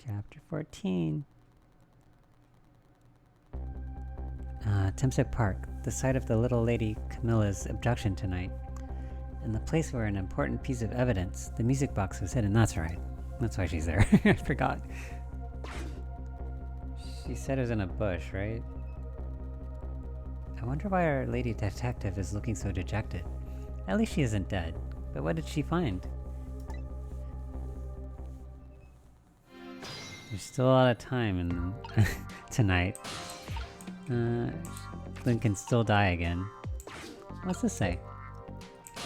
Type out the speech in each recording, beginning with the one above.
Chapter 14. Timsik Park, the site of the little lady Camilla's abduction tonight. And the place where an important piece of evidence, the music box, was hidden. That's right. That's why she's there. I forgot. She said it was in a bush, right? I wonder why our lady detective is looking so dejected. At least she isn't dead. But what did she find? There's still a lot of time in tonight. Lynn can still die again. What's this say?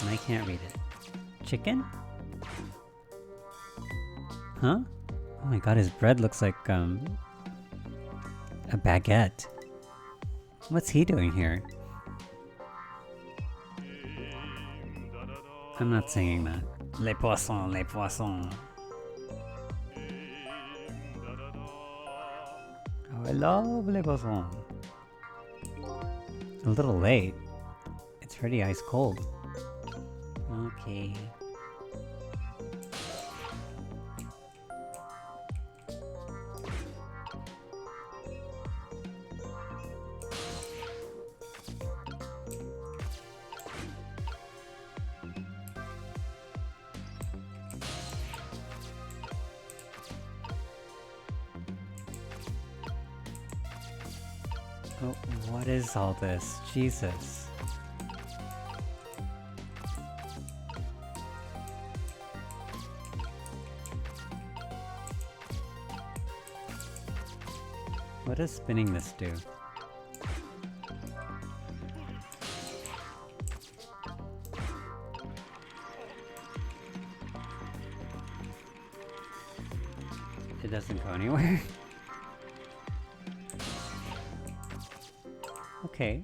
And I can't read it. Chicken? Huh? Oh my god, his bread looks like, a baguette. What's he doing here? I'm not singing that. Les poissons, les poissons. Oh, I love les poissons. A little late. It's pretty ice cold. Okay. Oh, what is all this? Jesus. What does spinning this do? It doesn't go anywhere. Okay.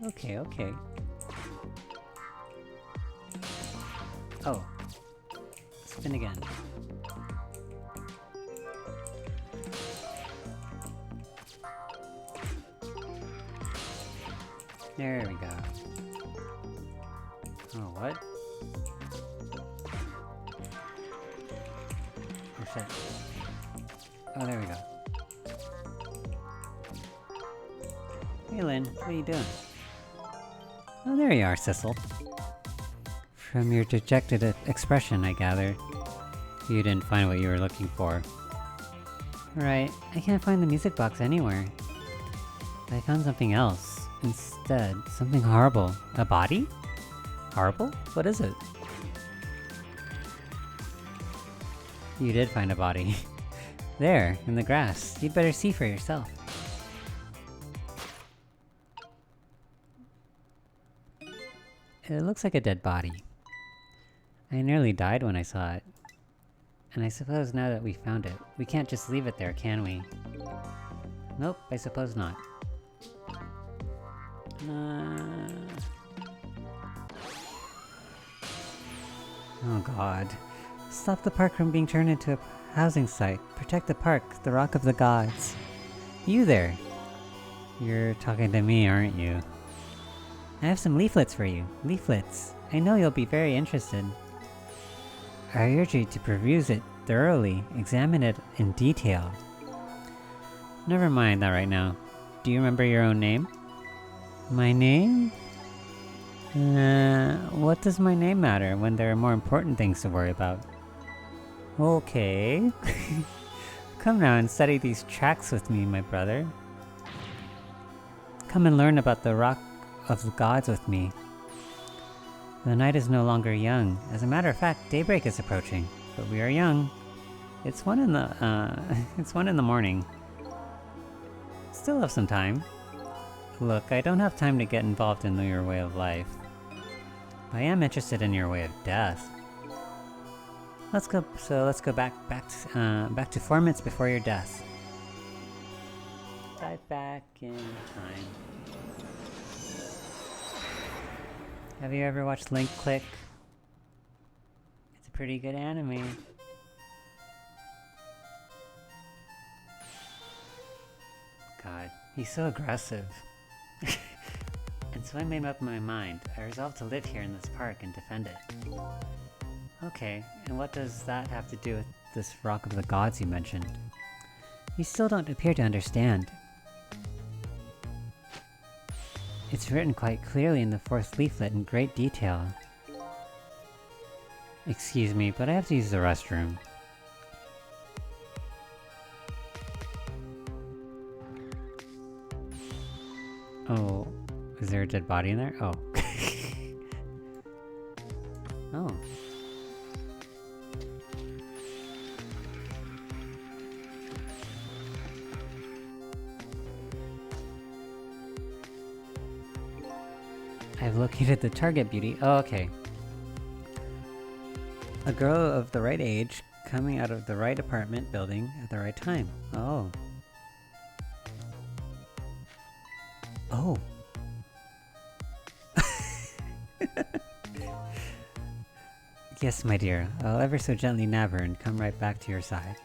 Oh. Spin again. There we go. Oh, what? Oh shit. Oh, there we go. Hey Lynn, what are you doing? Oh, there you are, Sissel. From your dejected expression, I gather. You didn't find what you were looking for. Right, I can't find the music box anywhere. But I found something else. Instead, something horrible. A body? Horrible? What is it? You did find a body. There, in the grass. You'd better see for yourself. It looks like a dead body. I nearly died when I saw it. And I suppose now that we found it, we can't just leave it there, can we? Nope, I suppose not. Oh god. Stop the park from being turned into a housing site. Protect the park, the Rock of the Gods. You there! You're talking to me, aren't you? I have some leaflets for you. Leaflets. I know you'll be very interested. I urge you to peruse it thoroughly, examine it in detail. Never mind that right now. Do you remember your own name? My name? What does my name matter when there are more important things to worry about? Okay. Come now and study these tracks with me, my brother. Come and learn about the Rock of the Gods with me. The night is no longer young. As a matter of fact, daybreak is approaching. But we are young. It's 1 in the morning. Still have some time. Look, I don't have time to get involved in your way of life. I am interested in your way of death. Let's go back to 4 minutes before your death. Dive back in time. Have you ever watched Link Click? It's a pretty good anime. God, he's so aggressive. And so I made up my mind. I resolved to live here in this park and defend it. Okay, and what does that have to do with this Rock of the Gods you mentioned? You still don't appear to understand. It's written quite clearly in the fourth leaflet in great detail. Excuse me, but I have to use the restroom. Oh, is there a dead body in there? Oh. Oh. I've located the target, Beauty. Oh, okay. A girl of the right age, coming out of the right apartment building at the right time. Oh. Oh. Yes, my dear. I'll ever so gently nab her and come right back to your side.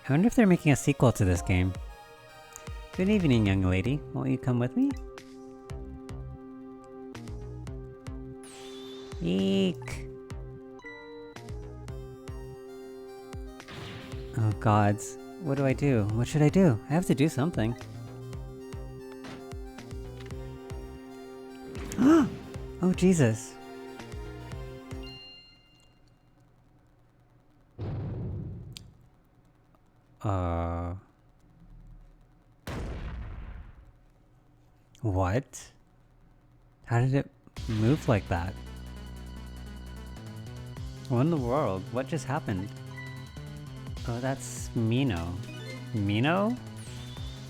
I wonder if they're making a sequel to this game. Good evening, young lady. Won't you come with me? Eek! Oh gods. What do I do? What should I do? I have to do something. Oh Jesus. What? How did it move like that? What in the world? What just happened? Oh, that's Mino. Mino?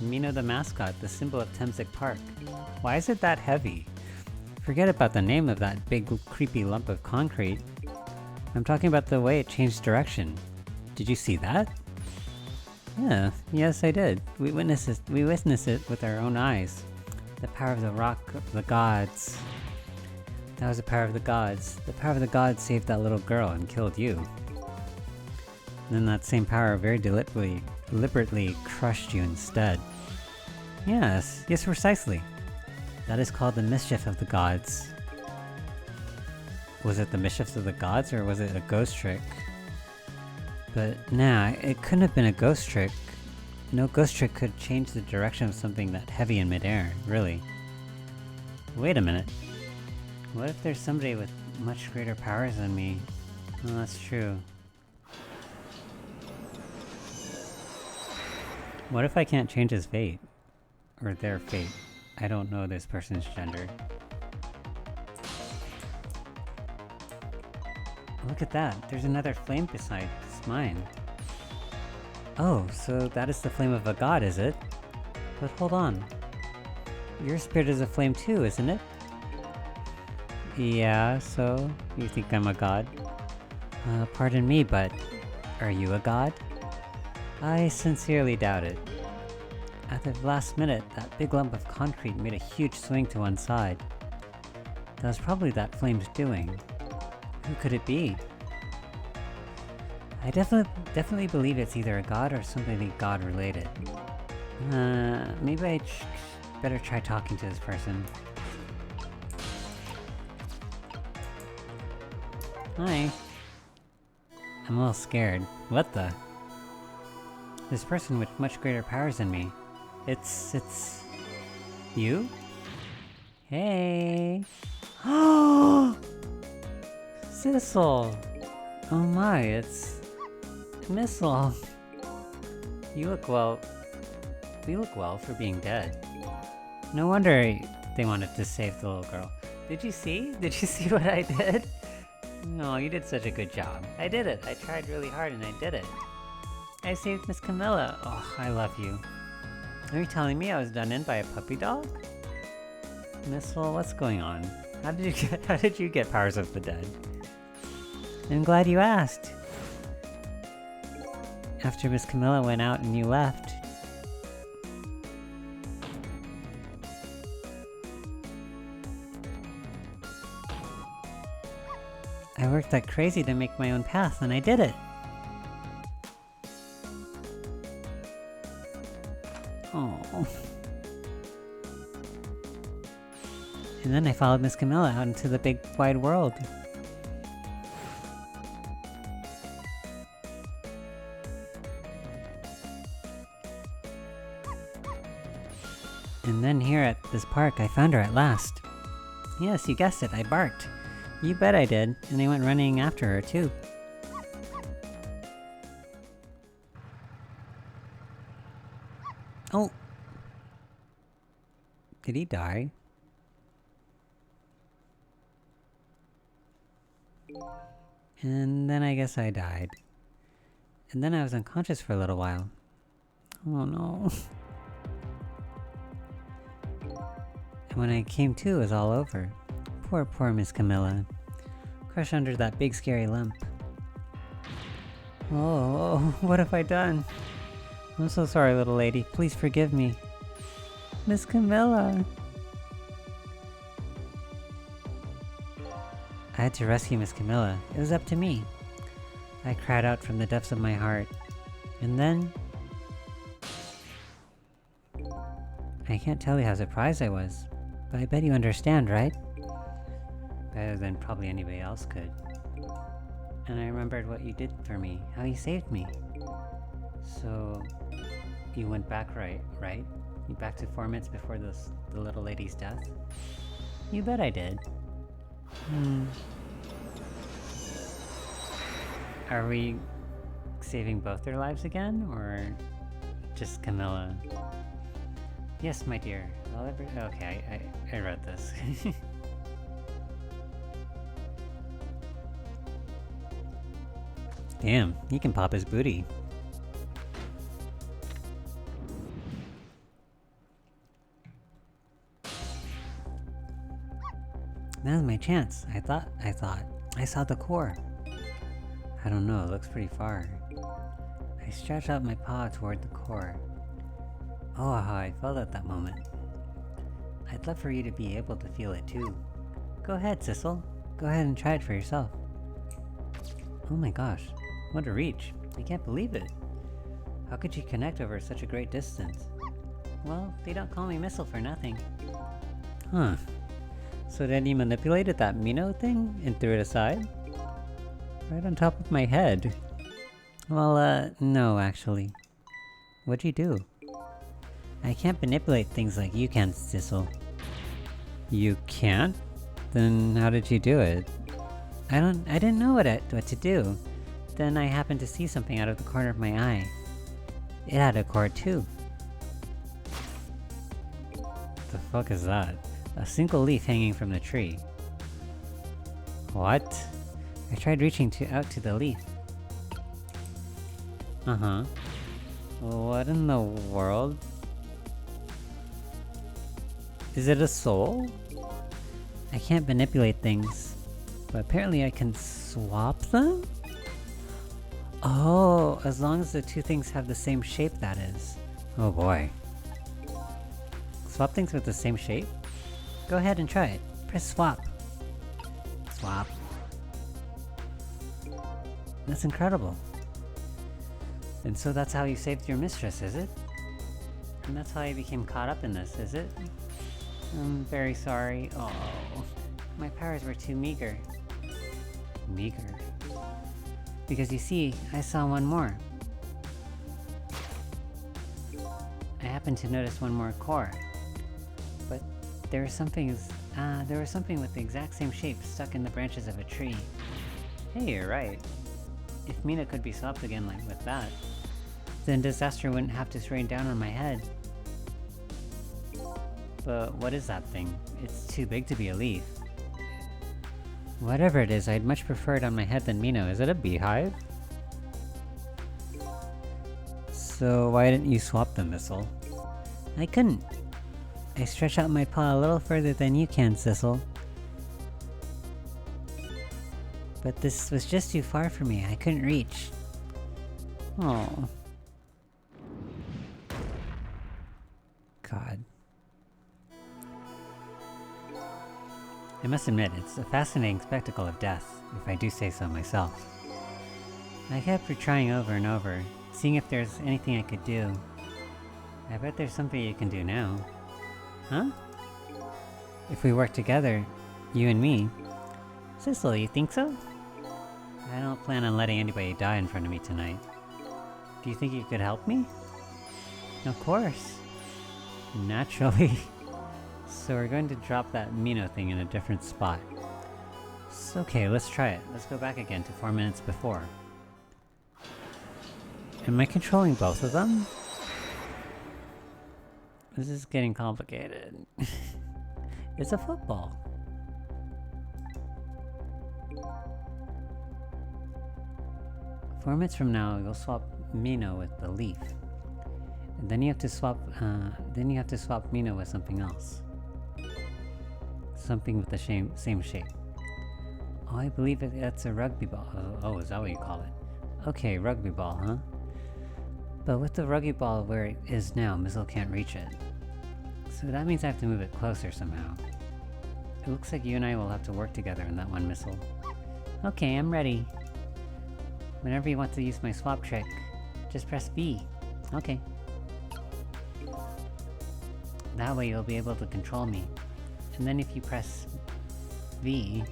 Mino the mascot, the symbol of Temsic Park. Why is it that heavy? Forget about the name of that big creepy lump of concrete. I'm talking about the way it changed direction. Did you see that? Yeah, yes I did. We witnessed it with our own eyes. The power of the rock of the gods. That was the power of the gods. The power of the gods saved that little girl and killed you. And then that same power very deliberately crushed you instead. Yes, precisely. That is called the mischief of the gods. Was it the mischief of the gods, or was it a ghost trick? But nah, it couldn't have been a ghost trick. No ghost trick could change the direction of something that heavy in midair, really. Wait a minute. What if there's somebody with much greater powers than me? Well, that's true. What if I can't change his fate? Or their fate? I don't know this person's gender. Look at that, there's another flame beside mine. Oh, so that is the flame of a god, is it? But hold on. Your spirit is a flame too, isn't it? Yeah, so you think I'm a god? Pardon me, but are you a god? I sincerely doubt it. At the last minute, that big lump of concrete made a huge swing to one side. That was probably that flame's doing. Who could it be? I definitely believe it's either a god or something god-related. Maybe I better try talking to this person. Hi. I'm a little scared. What the? This person with much greater powers than me. It's... you? Hey! Oh! Sissel! Oh my, it's... Missile! You look well... We look well for being dead. No wonder they wanted to save the little girl. Did you see? Did you see what I did? No, you did such a good job. I did it! I tried really hard and I did it. I saved Miss Camilla. Oh, I love you. Are you telling me I was done in by a puppy dog? Missile, what's going on? How did you get powers of the dead? I'm glad you asked. After Miss Camilla went out and you left. I worked like crazy to make my own path and I did it. Oh. And then I followed Miss Camilla out into the big wide world. And then here at this park, I found her at last. Yes, you guessed it, I barked. You bet I did, and I went running after her too. Oh! Did he die? And then I guess I died. And then I was unconscious for a little while. Oh no. And when I came to, it was all over. Poor Miss Camilla. Crushed under that big scary lump. Oh, what have I done? I'm so sorry, little lady. Please forgive me. Miss Camilla! I had to rescue Miss Camilla. It was up to me. I cried out from the depths of my heart. And then... I can't tell you how surprised I was, but I bet you understand, right? Better than probably anybody else could. And I remembered what you did for me, how you saved me. So... you went back right? You back to 4 minutes before the little lady's death? You bet I did. Are we saving both their lives again, or just Camilla? Yes, my dear. Okay, I read this. Damn, he can pop his booty. Now's my chance. I thought. I saw the core. I don't know, it looks pretty far. I stretched out my paw toward the core. Oh, how I felt at that moment. I'd love for you to be able to feel it too. Go ahead, Sissel. Go ahead and try it for yourself. Oh my gosh, what a reach. I can't believe it. How could you connect over such a great distance? Well, they don't call me Missile for nothing. Huh. So then you manipulated that Mino thing and threw it aside? Right on top of my head. Well, no, actually. What'd you do? I can't manipulate things like you can, Sissel. You can't? Then how did you do it? I didn't know what to do. Then I happened to see something out of the corner of my eye. It had a cord too. The fuck is that? A single leaf hanging from the tree. What? I tried reaching out to the leaf. Uh-huh. What in the world? Is it a soul? I can't manipulate things, but apparently I can swap them? Oh, as long as the two things have the same shape, that is. Oh boy. Swap things with the same shape? Go ahead and try it. Press swap. Swap. That's incredible. And so that's how you saved your mistress, is it? And that's how you became caught up in this, is it? I'm very sorry. Oh, my powers were too meager. Meager? Because you see, I saw one more. I happened to notice one more core. But there was something with the exact same shape stuck in the branches of a tree. Hey, you're right. If Mina could be swapped again like with that, then disaster wouldn't have to rain down on my head. But what is that thing? It's too big to be a leaf. Whatever it is, I'd much prefer it on my head than Mino. Is it a beehive? So why didn't you swap them, Missile? I couldn't. I stretched out my paw a little further than you can, Sissel. But this was just too far for me. I couldn't reach. Oh. God. I must admit, it's a fascinating spectacle of death, if I do say so myself. I kept retrying over and over, seeing if there's anything I could do. I bet there's something you can do now. Huh? If we work together, you and me. Sissel, you think so? I don't plan on letting anybody die in front of me tonight. Do you think you could help me? Of course. Naturally. So we're going to drop that Mino thing in a different spot. So, okay, let's try it. Let's go back again to 4 minutes before. Am I controlling both of them? This is getting complicated. It's a football. Four minutes from now, you'll swap Mino with the leaf. And then you have to swap. Then you have to swap Mino with something else. Something with the same shape. Oh, I believe that's a rugby ball. Oh, is that what you call it? Okay, rugby ball, huh? But with the rugby ball where it is now, Missile can't reach it. So that means I have to move it closer somehow. It looks like you and I will have to work together in that one, Missile. Okay, I'm ready. Whenever you want to use my swap trick, just press B. Okay. That way you'll be able to control me. And then if you press V,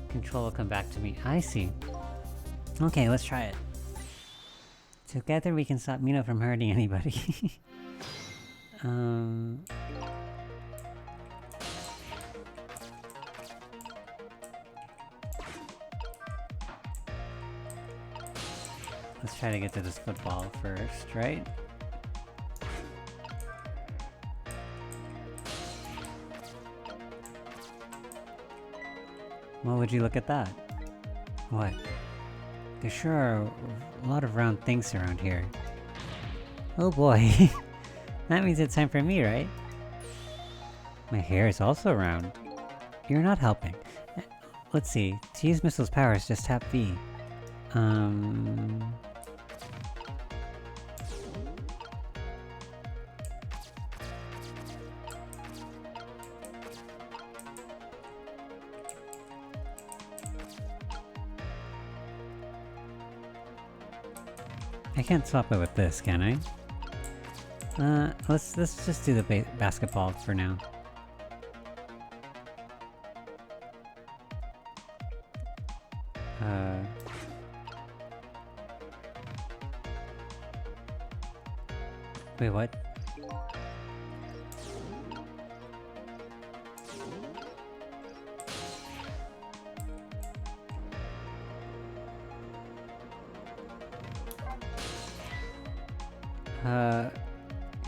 control will come back to me. I see. Okay, let's try it. Together we can stop Mino from hurting anybody. Let's try to get to this football first, right? Well, would you look at that? What? There sure are a lot of round things around here. Oh boy. That means it's time for me, right? My hair is also round. You're not helping. Let's see. To use Missile's powers, just tap V. I can't swap it with this, can I? Let's just do the basketball for now. Wait, what?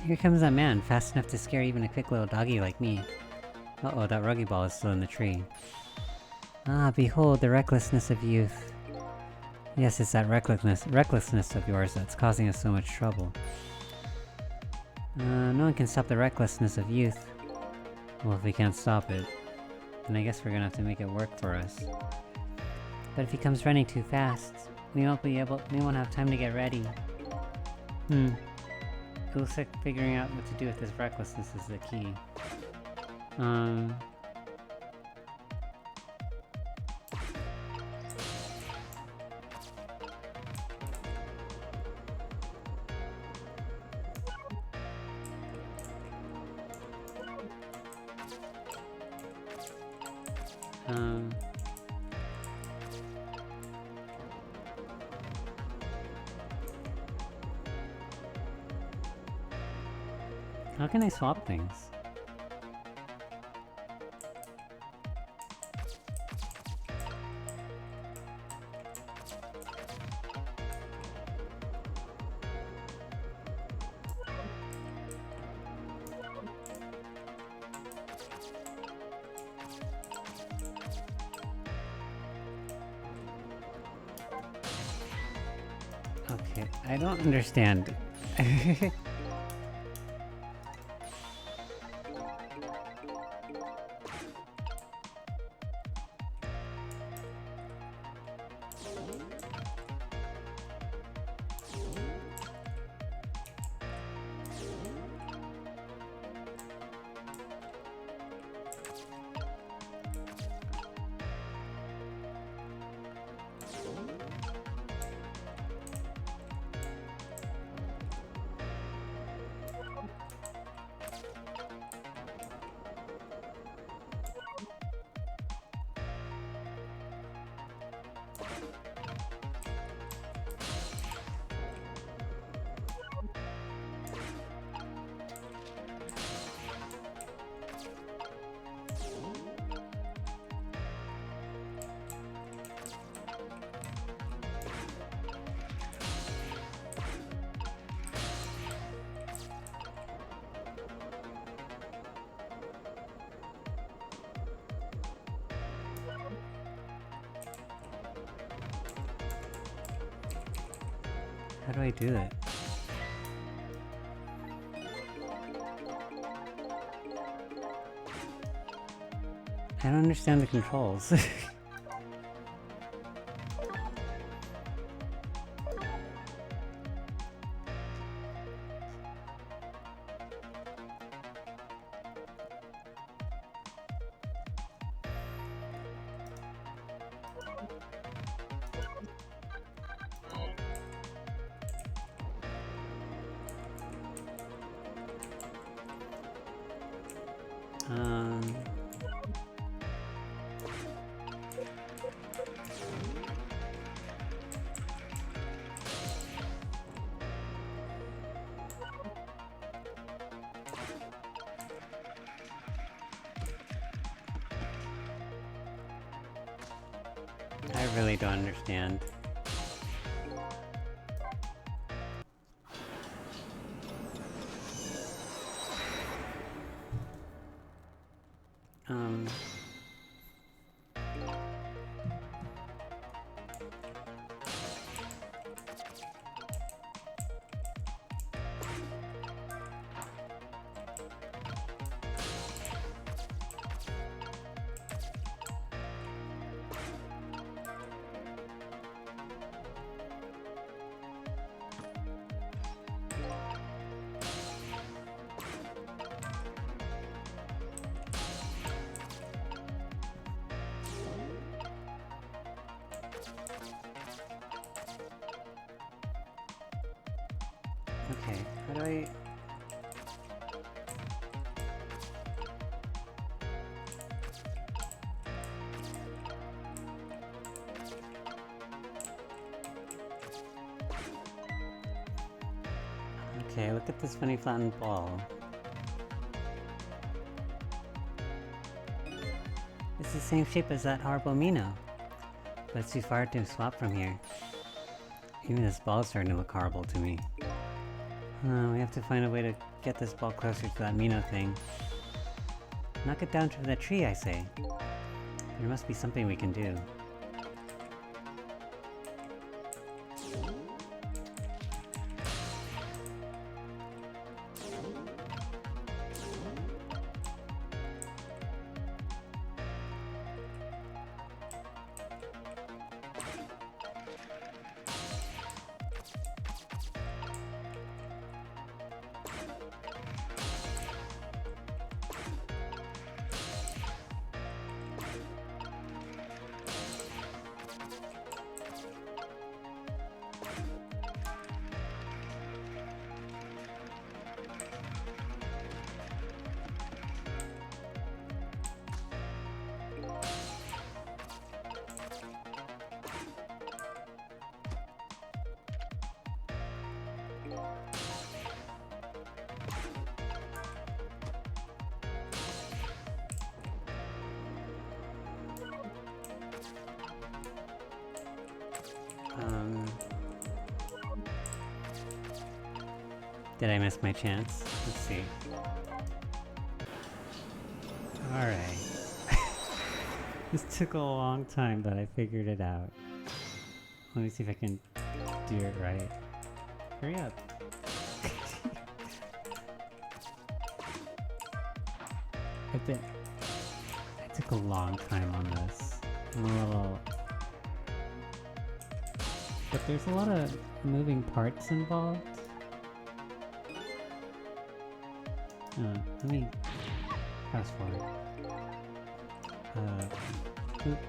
Here comes that man, fast enough to scare even a quick little doggy like me. Uh-oh, that rugby ball is still in the tree. Ah, behold the recklessness of youth. Yes, it's that recklessness of yours that's causing us so much trouble. No one can stop the recklessness of youth. Well, if we can't stop it, then I guess we're gonna have to make it work for us. But if he comes running too fast, we won't have time to get ready. It looks like figuring out what to do with his recklessness is the key. How can I swap things? Okay, I don't understand. How do I do it? I don't understand the controls. Um... I really don't understand. Okay, how do I... Okay, look at this funny flattened ball. It's the same shape as that horrible Mino, but it's too far to swap from here. Even this ball is starting to look horrible to me. We have to find a way to get this ball closer to that Mino thing. Knock it down from the tree, I say. There must be something we can do. Did I miss my chance? Let's see. Alright. This took a long time, but I figured it out. Let me see if I can do it right. Hurry up. I took a long time on this. I'm a little... But there's a lot of moving parts involved. Let me fast forward. Oop.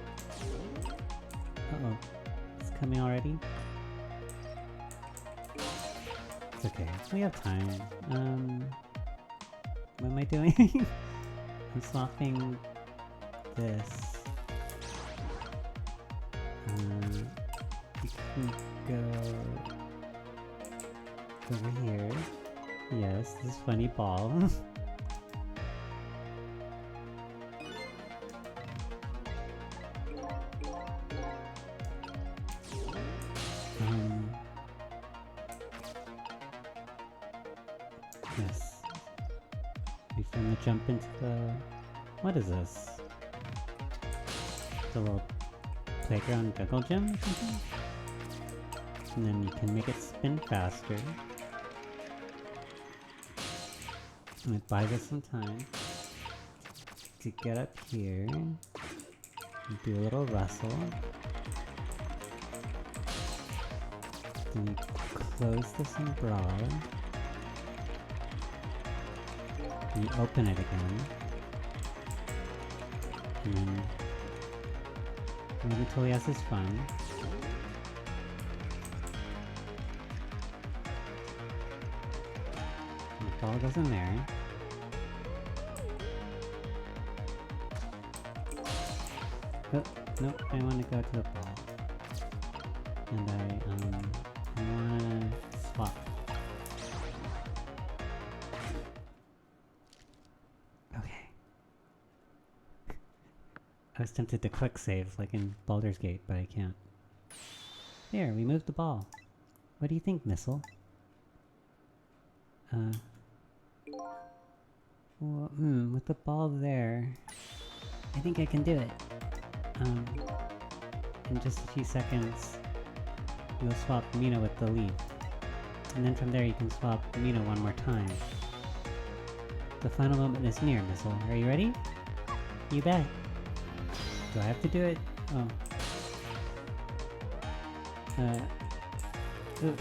Uh-oh. It's coming already? It's okay. We have time. What am I doing? I'm swapping this. We can go over here. Yes, this funny ball. Yes. We finally jump into the... What is this? The little playground jungle gym or something? And then you can make it spin faster. And it buys us some time to get up here and do a little rustle. Then you close this umbrella. And you open it again. And then wait until he has his fun. And the ball goes in there. Oh, nope, I want to go to the ball. And I want to swap. Okay. I was tempted to quick save, like in Baldur's Gate, but I can't. There, we moved the ball. What do you think, Missile? Well, with the ball there, I think I can do it. In just a few seconds, you'll swap Mina with the leaf. And then from there you can swap Mina one more time. The final moment is near, Missile. Are you ready? You bet. Do I have to do it? Oh. Ooh.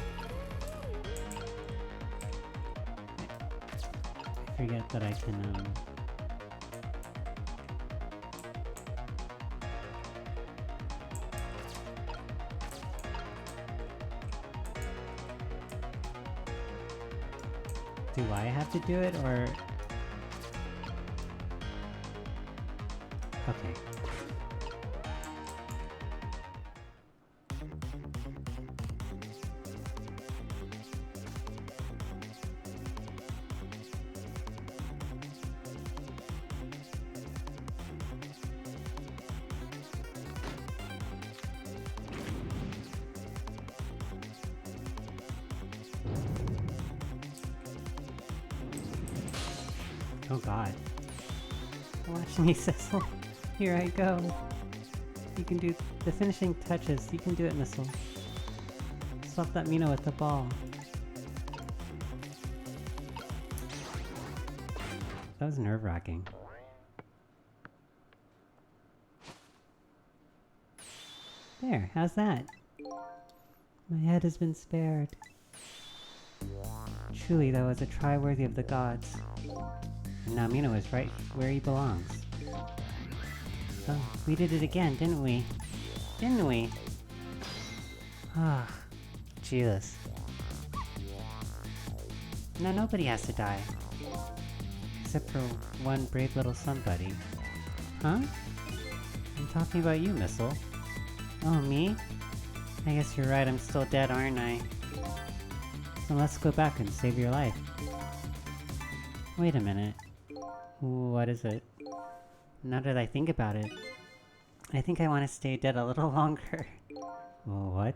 I forget that I can, do I have to do it, or... Okay. Oh god. Watch me, Cecil. Here I go. You can do the finishing touches. You can do it, Missile. Swap that Mina with the ball. That was nerve-wracking. There, how's that? My head has been spared. Truly, that was a try worthy of the gods. And now Mina was right where he belongs. Oh, we did it again, didn't we? Didn't we? Ah, Jesus. Now nobody has to die. Except for one brave little somebody. Huh? I'm talking about you, Missile. Oh, me? I guess you're right, I'm still dead, aren't I? So let's go back and save your life. Wait a minute. What is it? Now that I think about it, I think I want to stay dead a little longer. What?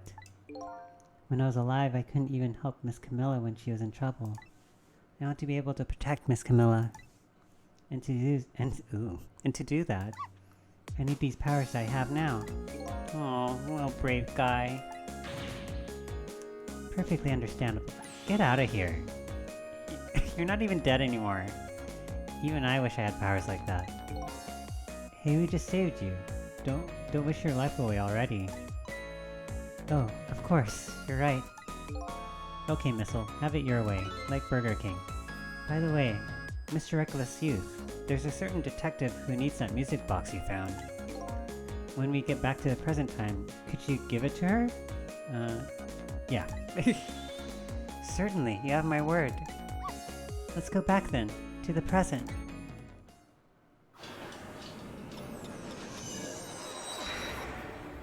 When I was alive, I couldn't even help Miss Camilla when she was in trouble. I want to be able to protect Miss Camilla. And to do that, I need these powers I have now. Oh, well, brave guy. Perfectly understandable. Get out of here. You're not even dead anymore. Even I wish I had powers like that. Hey, we just saved you. Don't wish your life away already. Oh, of course, you're right. Okay, Missile, have it your way, like Burger King. By the way, Mr. Reckless Youth, there's a certain detective who needs that music box you found. When we get back to the present time, could you give it to her? Yeah. Certainly, you have my word. Let's go back then, to the present.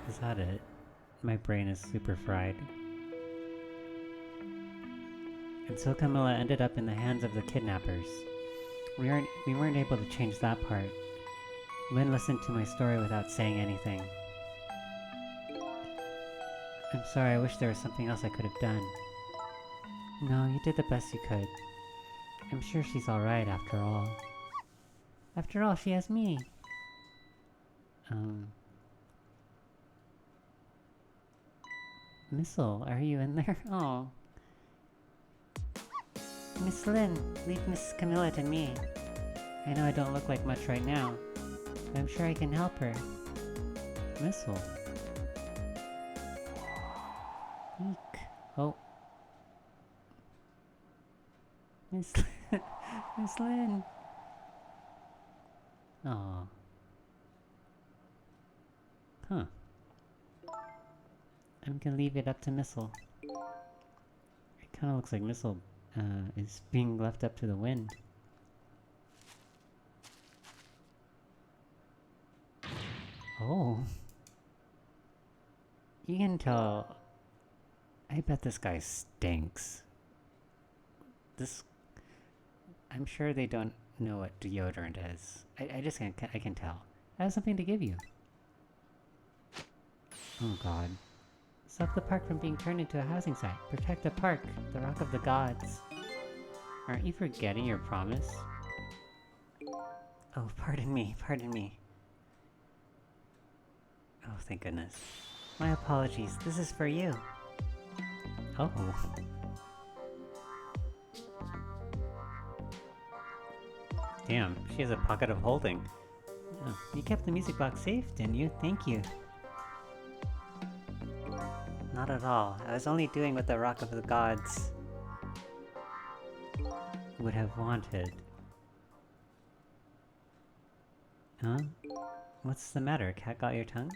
Is that it? My brain is super fried. And so Camilla ended up in the hands of the kidnappers. We weren't able to change that part. Lynn listened to my story without saying anything. I'm sorry, I wish there was something else I could have done. No, you did the best you could. I'm sure she's alright after all. After all, she has me. Missile, are you in there? Oh. Miss Lynn, leave Miss Camilla to me. I know I don't look like much right now, but I'm sure I can help her. Missile. Eek. Oh. Miss Miss Lynn. Oh. Huh. I'm gonna leave it up to Missile. It kinda looks like Missile is being left up to the wind. Oh. You can tell... I bet this guy stinks. I'm sure they don't know what deodorant is. I just can't... I can tell. I have something to give you. Oh god. Stop the park from being turned into a housing site. Protect the park, the Rock of the Gods. Aren't you forgetting your promise? Oh, pardon me, pardon me. Oh, thank goodness. My apologies, this is for you. Oh. Damn, she has a pocket of holding. Oh, you kept the music box safe, didn't you? Thank you. Not at all. I was only doing what the Rock of the Gods would have wanted. Huh? What's the matter? Cat got your tongue?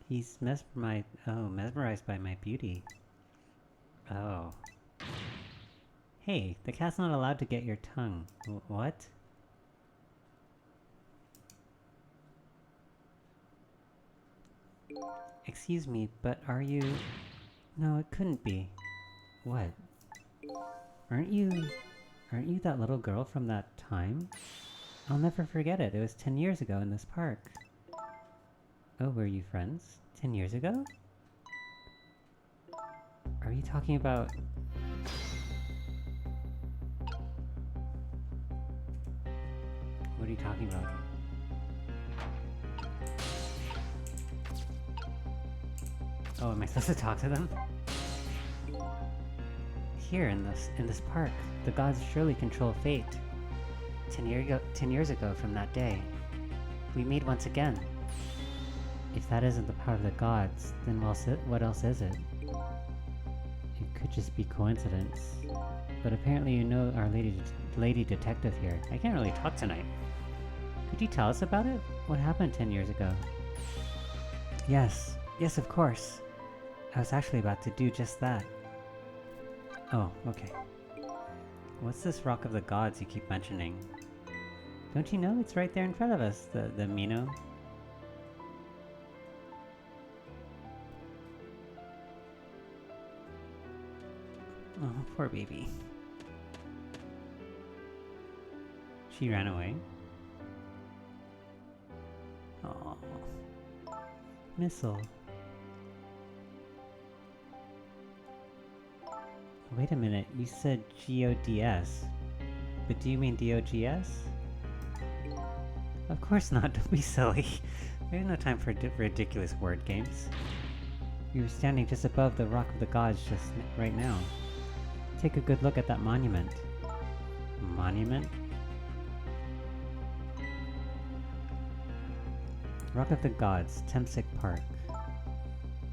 He's mesmerized by my beauty. Oh. Hey, the cat's not allowed to get your tongue. What? Excuse me, but are you... No, it couldn't be. What? Aren't you that little girl from that time? I'll never forget it. It was 10 years ago in this park. Oh, were you friends? 10 years ago? Are you talking about... What are you talking about? Oh, am I supposed to talk to them? Here in this park, the gods surely control fate. 10 years ago from that day, we meet once again. If that isn't the power of the gods, then what else is it? It could just be coincidence. But apparently you know our lady detective here. I can't really talk tonight. Could you tell us about it? What happened 10 years ago? Yes, of course. I was actually about to do just that. Oh, okay. What's this Rock of the Gods you keep mentioning? Don't you know it's right there in front of us, the Mino? Oh, poor baby. She ran away. Oh, Missile. Wait a minute, you said G-O-D-S. But do you mean D-O-G-S? Of course not, don't be silly. There's no time for ridiculous word games. You were standing just above the Rock of the Gods just right now. Take a good look at that monument. Monument? Rock of the Gods, Temsik Park.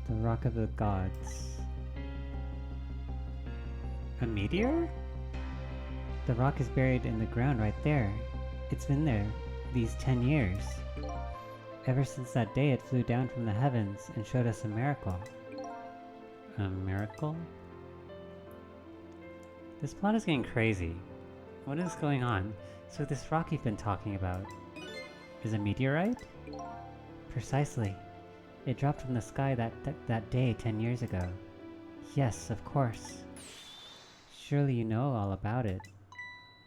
The Rock of the Gods. A meteor? The rock is buried in the ground right there. It's been there these 10 years. Ever since that day it flew down from the heavens and showed us a miracle. A miracle? This plot is getting crazy. What is going on? So this rock you've been talking about is a meteorite? Precisely. It dropped from the sky that day 10 years ago. Yes, of course. Surely you know all about it.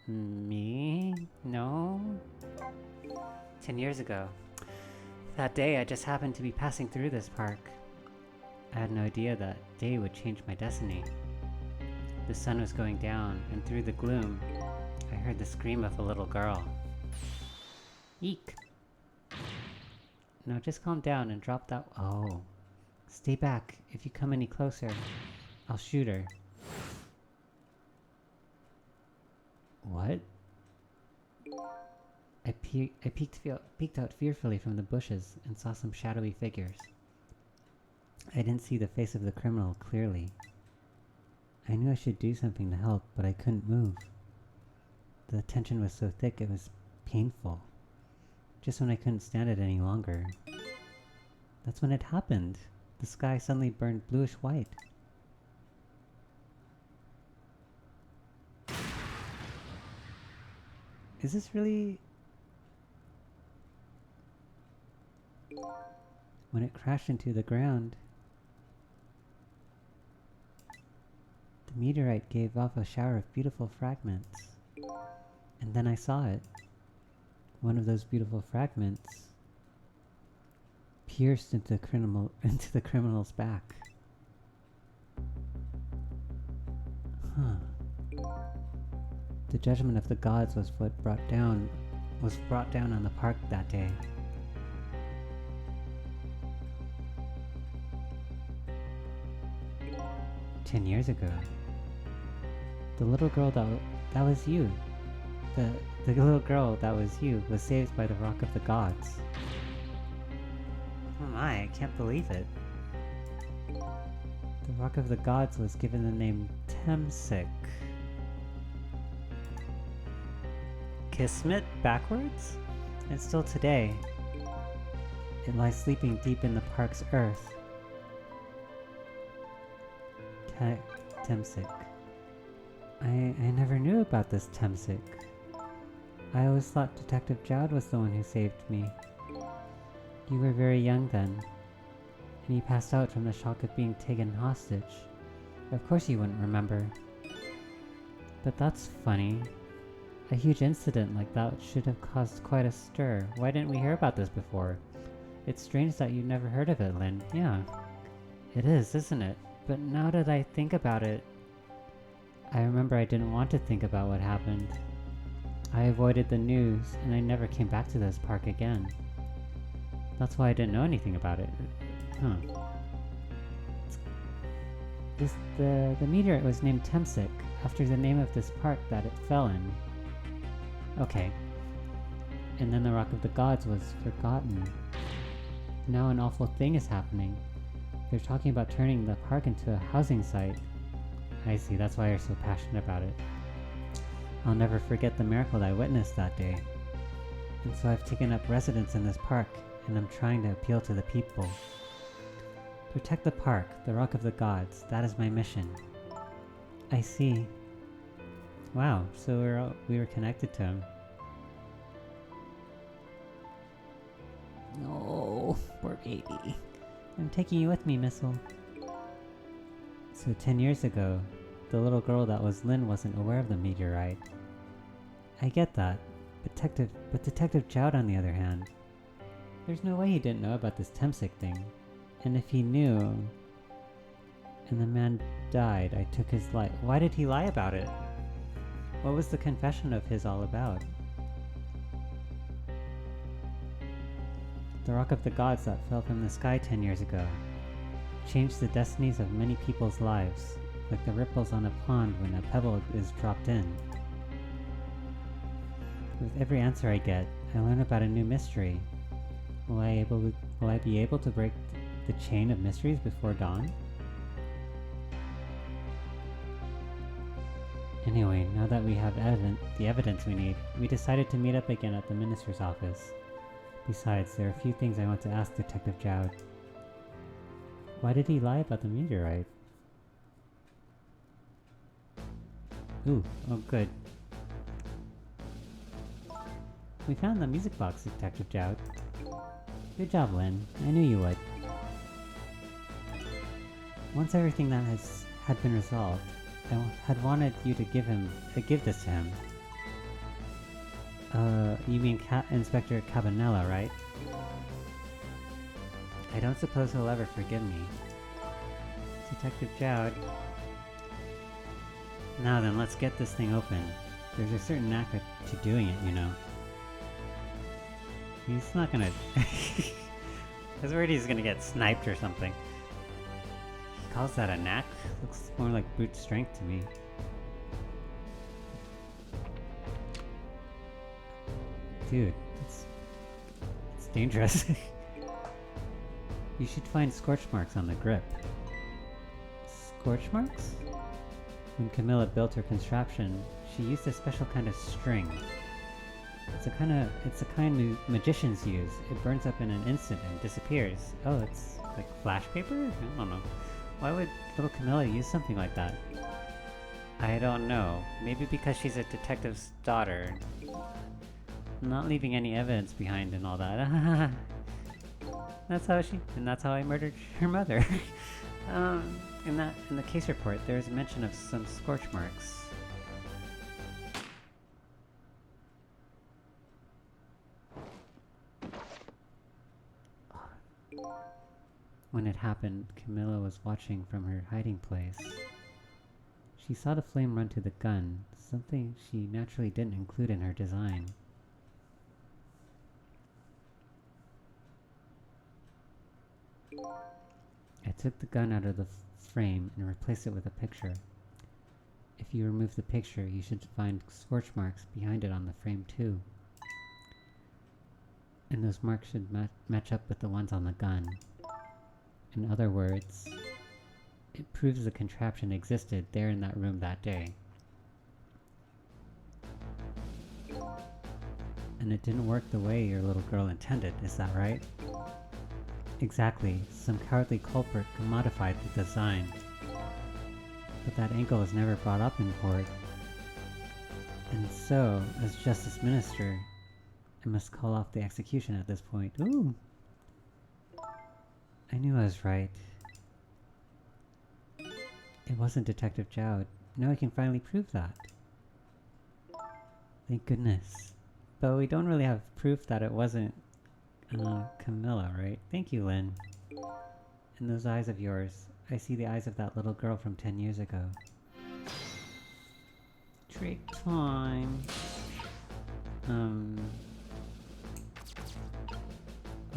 Me? No? 10 years ago. That day I just happened to be passing through this park. I had no idea that day would change my destiny. The sun was going down, and through the gloom, I heard the scream of a little girl. Eek! No, just calm down and drop that— Oh. Stay back. If you come any closer, I'll shoot her. What? I peeked out fearfully from the bushes and saw some shadowy figures. I didn't see the face of the criminal clearly. I knew I should do something to help, but I couldn't move. The tension was so thick it was painful. Just when I couldn't stand it any longer. That's when it happened. The sky suddenly burned bluish white. Is this really... When it crashed into the ground, the meteorite gave off a shower of beautiful fragments. And then I saw it. One of those beautiful fragments pierced into the criminal's back. Huh. The judgment of the gods was brought down on the park that day. "10 years ago. The little girl that was you. The little girl that was you was saved by the Rock of the Gods." Oh my, I can't believe it. The Rock of the Gods was given the name Temsik. Kismet backwards? And still today, it lies sleeping deep in the park's earth. Temsik. I never knew about this Temsik. I always thought Detective Jowd was the one who saved me. You were very young then, and you passed out from the shock of being taken hostage. Of course you wouldn't remember. But that's funny. A huge incident like that should have caused quite a stir. Why didn't we hear about this before? It's strange that you never heard of it, Lynn. Yeah. It is, isn't it? But now that I think about it, I remember I didn't want to think about what happened. I avoided the news, and I never came back to this park again. That's why I didn't know anything about it. Huh. The meteorite was named Temsik, after the name of this park that it fell in. Okay. And then the Rock of the Gods was forgotten. Now an awful thing is happening. They're talking about turning the park into a housing site. I see, that's why you're so passionate about it. I'll never forget the miracle I witnessed that day. And so I've taken up residence in this park, and I'm trying to appeal to the people. Protect the park, the Rock of the Gods, that is my mission. I see. Wow, so we were connected to him. No, poor baby. I'm taking you with me, Missile. So 10 years ago, the little girl that was Lynn wasn't aware of the meteorite. I get that, but Detective Jowd on the other hand, there's no way he didn't know about this Temsik thing. And if he knew, and the man died, I took his life. Why did he lie about it? What was the confession of his all about? The Rock of the Gods that fell from the sky 10 years ago changed the destinies of many people's lives, like the ripples on a pond when a pebble is dropped in. With every answer I get, I learn about a new mystery. Will I be able to break the chain of mysteries before dawn? Anyway, now that we have the evidence we need, we decided to meet up again at the minister's office. Besides, there are a few things I want to ask Detective Jowd. Why did he lie about the meteorite? Ooh, oh good. We found the music box, Detective Jowd. Good job, Lynn. I knew you would. Once everything that had been resolved, I had wanted you to give this to him. You mean Inspector Cabanela, right? I don't suppose he'll ever forgive me. Detective Jowd. Now then, let's get this thing open. There's a certain knack to doing it, you know. He's not gonna... I was worried he's gonna get sniped or something. calls that a knack? Looks more like brute strength to me. Dude, it's dangerous. You should find scorch marks on the grip. Scorch marks? When Camilla built her contraption, she used a special kind of string. It's a kind magicians use. It burns up in an instant and disappears. Oh, it's like flash paper? I don't know. Why would little Camilla use something like that? I don't know. Maybe because she's a detective's daughter. Not leaving any evidence behind and all that. That's how I murdered her mother. In the case report, there's a mention of some scorch marks. When it happened, Camilla was watching from her hiding place. She saw the flame run to the gun, something she naturally didn't include in her design. I took the gun out of the frame and replaced it with a picture. If you remove the picture, you should find scorch marks behind it on the frame too. And those marks should match up with the ones on the gun. In other words, it proves the contraption existed there in that room that day. And it didn't work the way your little girl intended, is that right? Exactly. Some cowardly culprit modified the design. But that angle was never brought up in court. And so, as Justice Minister, I must call off the execution at this point. Ooh! I knew I was right. It wasn't Detective Jowd. Now I can finally prove that. Thank goodness. But we don't really have proof that it wasn't Camilla, right? Thank you, Lynn. In those eyes of yours, I see the eyes of that little girl from 10 years ago. Trick time.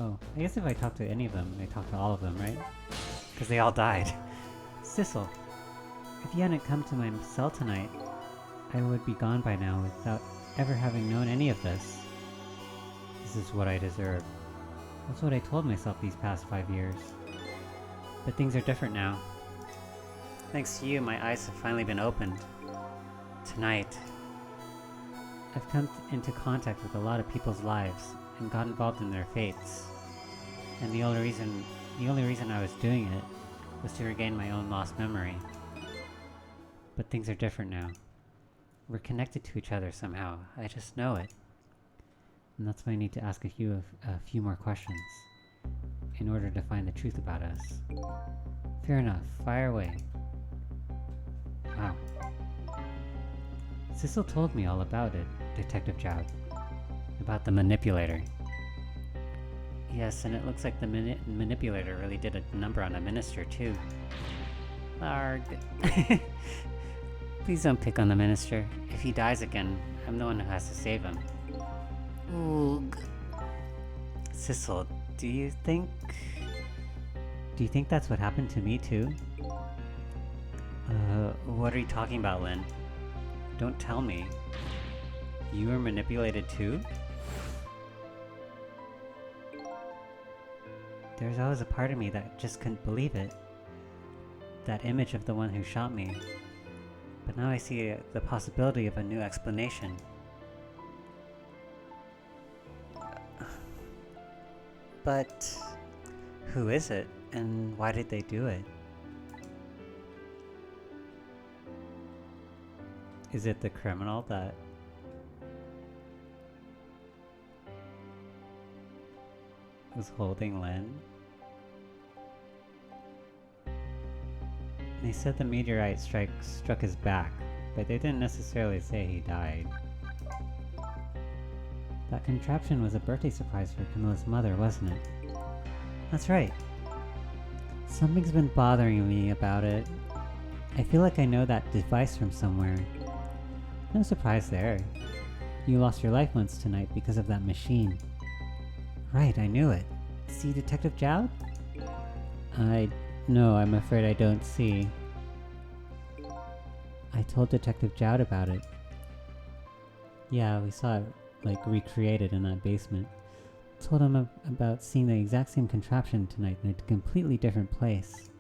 Oh, I guess if I talk to any of them, I talk to all of them, right? Because they all died. Sissel, if you hadn't come to my cell tonight, I would be gone by now without ever having known any of this. This is what I deserve. That's what I told myself these past 5 years. But things are different now. Thanks to you, my eyes have finally been opened. Tonight, I've come into contact with a lot of people's lives and got involved in their fates. And the only reason I was doing it was to regain my own lost memory. But things are different now. We're connected to each other somehow. I just know it. And that's why I need to ask a few more questions in order to find the truth about us. Fair enough. Fire away. Wow. Sissel told me all about it, Detective Jowd. About the manipulator. Yes, and it looks like the manipulator really did a number on the minister too. Arg. Please don't pick on the minister. If he dies again, I'm the one who has to save him. Oog. Sissel, do you think that's what happened to me too? What are you talking about, Lynn? Don't tell me. You were manipulated too? There's always a part of me that just couldn't believe it. That image of the one who shot me. But now I see the possibility of a new explanation. But who is it, and why did they do it? Is it the criminal that was holding Lynn? They said the meteorite struck his back, but they didn't necessarily say he died. That contraption was a birthday surprise for Camilla's mother, wasn't it? That's right. Something's been bothering me about it. I feel like I know that device from somewhere. No surprise there. You lost your life once tonight because of that machine. Right, I knew it. See, Detective Jowd? No, I'm afraid I don't see. I told Detective Jowd about it. Yeah, we saw it, like, recreated in that basement. Told him about seeing the exact same contraption tonight in a completely different place.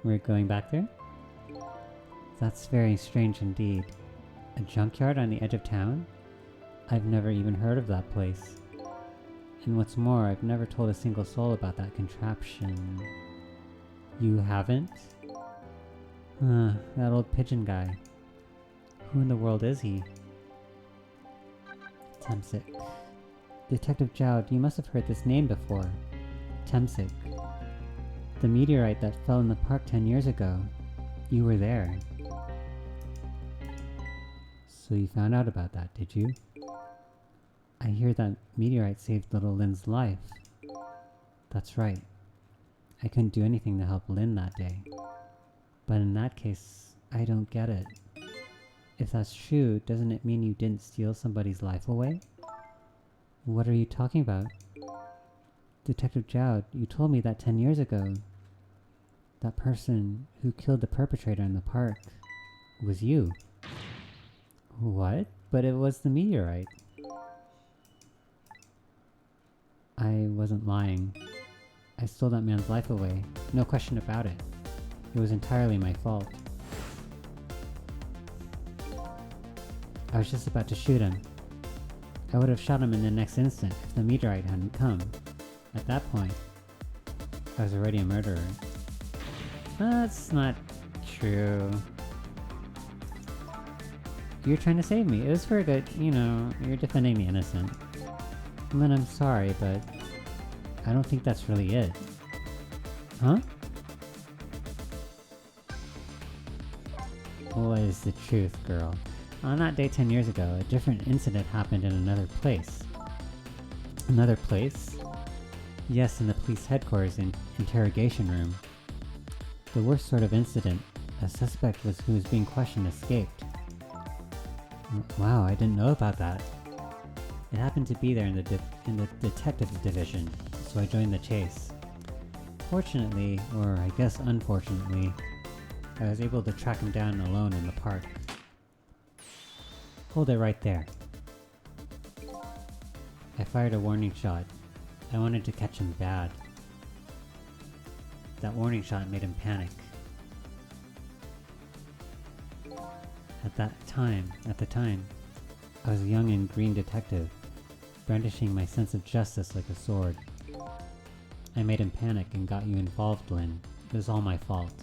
We're going back there? That's very strange indeed. A junkyard on the edge of town? I've never even heard of that place. And what's more, I've never told a single soul about that contraption. You haven't? That old pigeon guy. Who in the world is he? Temsik. Detective Jowd, you must have heard this name before. Temsik. The meteorite that fell in the park 10 years ago. You were there. So you found out about that, did you? I hear that meteorite saved little Lynn's life. That's right. I couldn't do anything to help Lynn that day. But in that case, I don't get it. If that's true, doesn't it mean you didn't steal somebody's life away? What are you talking about? Detective Jowd, you told me that 10 years ago, that person who killed the perpetrator in the park was you. What? But it was the meteorite. I wasn't lying. I stole that man's life away. No question about it. It was entirely my fault. I was just about to shoot him. I would have shot him in the next instant if the meteorite hadn't come. At that point, I was already a murderer. That's not true. You're trying to save me. It was for a good, you're defending the innocent. And then I'm sorry, but I don't think that's really it. Huh? What is the truth, girl? On that day 10 years ago, a different incident happened in another place. Another place? Yes, in the police headquarters interrogation room. The worst sort of incident. A suspect who was being questioned escaped. Wow, I didn't know about that. It happened to be there in the detective division, so I joined the chase. Fortunately, or I guess unfortunately, I was able to track him down alone in the park. Hold it right there. I fired a warning shot. I wanted to catch him bad. That warning shot made him panic. At the time, I was a young and green detective, brandishing my sense of justice like a sword. I made him panic and got you involved, Lynn. It was all my fault.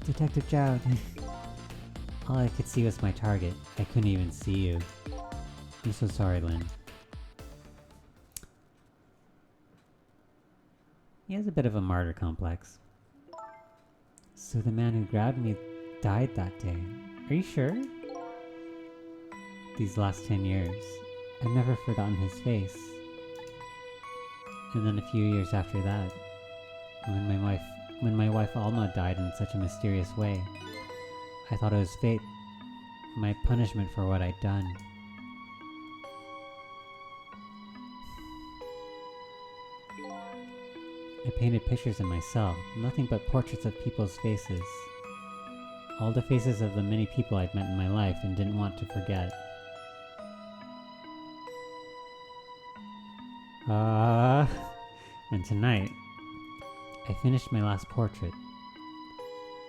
Detective Jowd. All I could see was my target. I couldn't even see you. I'm so sorry, Lynn. He has a bit of a martyr complex. So the man who grabbed me died that day. Are you sure? These last 10 years, I've never forgotten his face. And then a few years after that, when my wife Alma died in such a mysterious way, I thought it was fate, my punishment for what I'd done. I painted pictures in my cell, nothing but portraits of people's faces. All the faces of the many people I'd met in my life and didn't want to forget. And tonight, I finished my last portrait.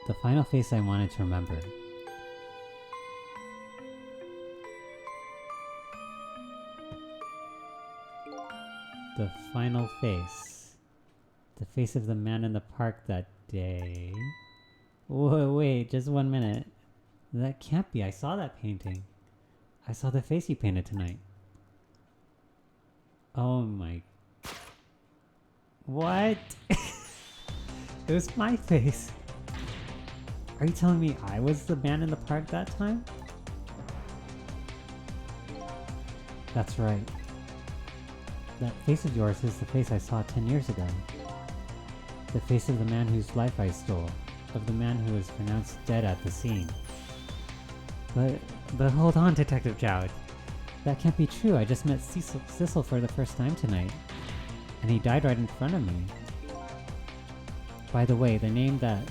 The final face I wanted to remember. The final face. The face of the man in the park that day. Whoa, wait, just 1 minute. That can't be. I saw that painting. I saw the face you painted tonight. Oh my... What? It was my face. Are you telling me I was the man in the park that time? That's right. That face of yours is the face I saw 10 years ago. The face of the man whose life I stole. Of the man who was pronounced dead at the scene. But hold on, Detective Jowd. That can't be true. I just met Cecil for the first time tonight. And he died right in front of me. By the way, the name that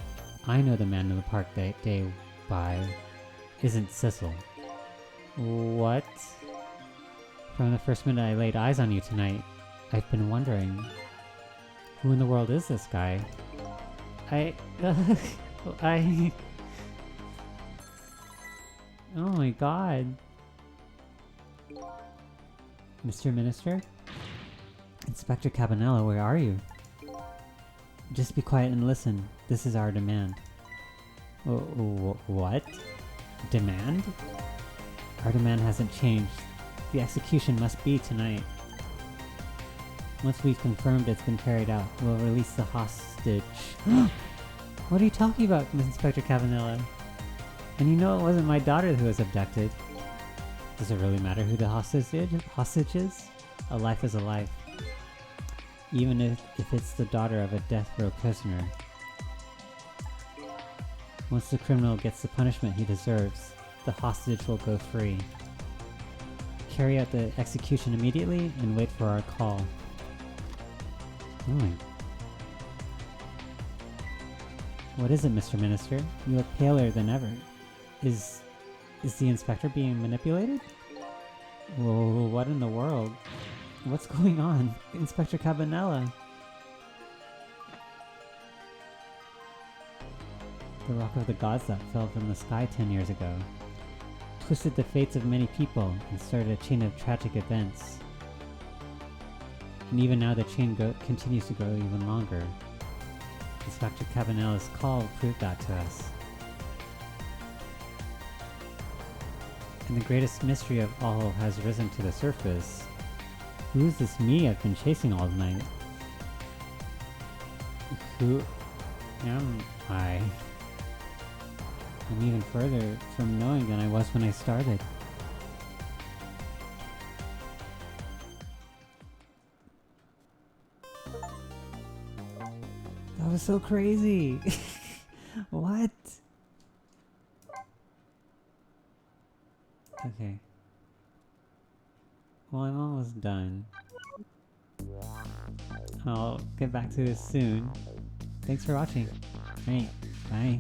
I know the man in the park that day by isn't Sissel. What? From the first minute I laid eyes on you tonight, I've been wondering, who in the world is this guy? Oh my god. Mr. Minister? Inspector Cabanela, where are you? Just be quiet and listen. This is our demand. What? Demand? Our demand hasn't changed. The execution must be tonight. Once we've confirmed it's been carried out, we'll release the hostage. What are you talking about, Inspector Cabanela? And you know it wasn't my daughter who was abducted. Does it really matter who the hostage is? A life is a life. Even if it's the daughter of a death row prisoner. Once the criminal gets the punishment he deserves, the hostage will go free. Carry out the execution immediately and wait for our call. What is it, Mr. Minister? You look paler than ever. Is the inspector being manipulated? Whoa, what in the world? What's going on? Inspector Cabanela! The Rock of the Gods that fell from the sky 10 years ago twisted the fates of many people and started a chain of tragic events. And even now the chain continues to grow even longer. Inspector Cabanela's call proved that to us. And the greatest mystery of all has risen to the surface. Who is this me I've been chasing all night? Who am I? I'm even further from knowing than I was when I started. That was so crazy! What? Okay. Well, I'm almost done. I'll get back to this soon. Thanks for watching. Alright, bye.